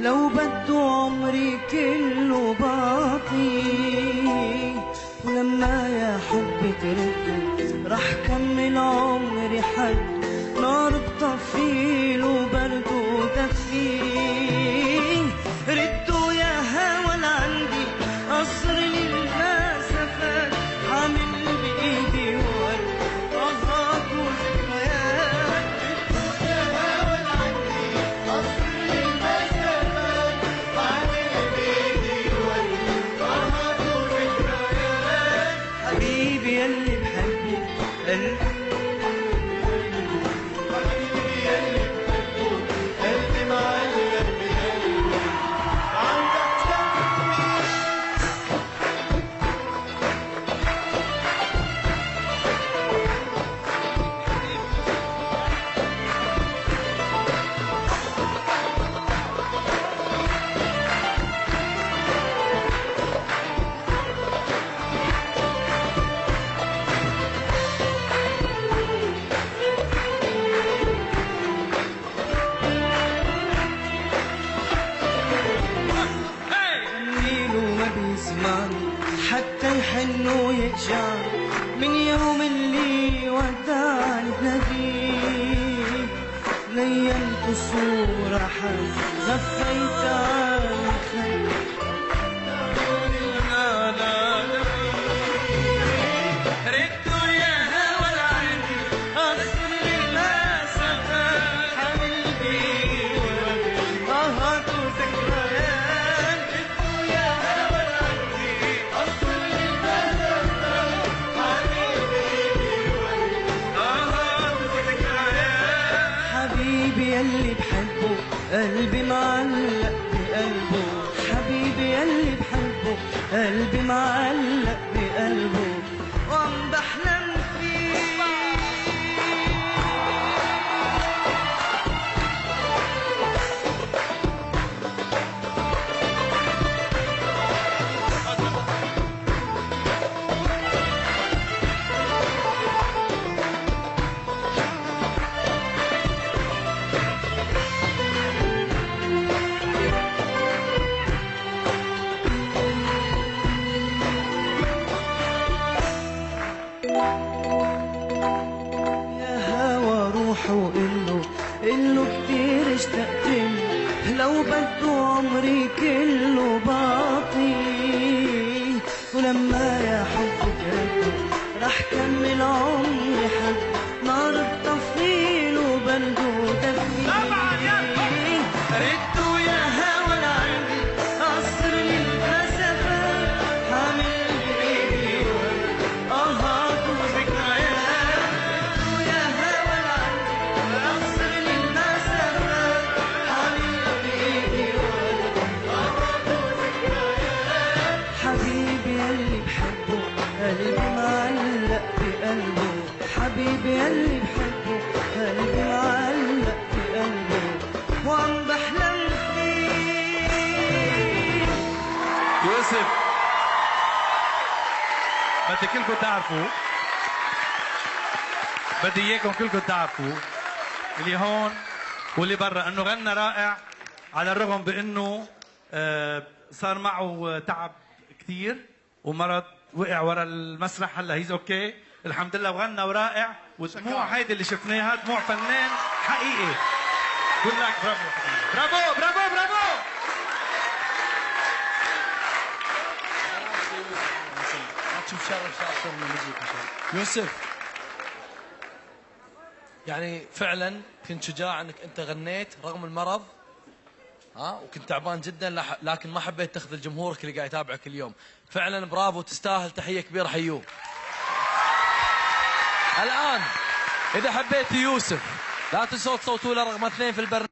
لو بده عمري كله باقي، ولما يا حبي ترد رح كمل عمري حد نار بطفيل وبرد ودفيه. ردوا يا هوى لعندي قصر للمسافات، حامل بإيدي ورد طهات وذكريات. ردوا يا هوى لعندي قصر للمسافات، حامل بإيدي ورد طهات وذكريات. حبيبي يلي بحبه قلبي، حتى يحن ويقشع من يوم اللي ودعني بناديه. لينت الصورة حد غفيت عن خير ردوا يا هوى لعندي قصر للمسافات، حامل بيه طهات وذكريات. ردوا يا هوى لعندي قصر للمسافات، حامل بيه طهات وذكريات. حبيبي يلي بحبه قلبي معلق بقلبه، حبيبي يلي بحبه قلبي معلق بقلبه وعم بحلم فيه. يا هوى روح وقله كتير اشتقت له، لو بده عمري كله باقي. ولما يا حبي ترد رح كمل عمري حد نار بطفيل وبرد ودفيه. ردوا يا هوى لعندي قصر للمسافات، حامل بإيدي ورد طهات وذكريات. ردوا يا هوى لعندي قصر للمسافات، حامل بإيدي ورد طهات وذكريات. حبيبي يلي بحبه قلبي معلق بقلبه، حبيبي يلي بحبه قلبي معلق بقلبه وعم بحلم فيه. يوسف، بدي كلكم تعرفوا، بدي اياكم كلكم تعرفوا اللي هون واللي برا انه غنى رائع، على الرغم بانه صار معه تعب كثير ومرض، وقع ورا المسرح. هلا هيز اوكي الحمد لله، وغنى ورائع، ودموع هيدي اللي شفناها دموع فنان حقيقي. قول لك برافو برافو برافو برافو. تشوف شرف من وجهك ان شاء الله. يوسف، يعني فعلا كنت شجاع انك انت غنيت رغم المرض، وكنت تعبان جدا، لكن ما حبيت تخذل جمهورك اللي قاعد يتابعك اليوم. فعلا برافو، تستاهل تحيه كبيره. حيوه. الان اذا حبيت يوسف لا تنسوا تصوتوا له رقم 2 في البرنامج.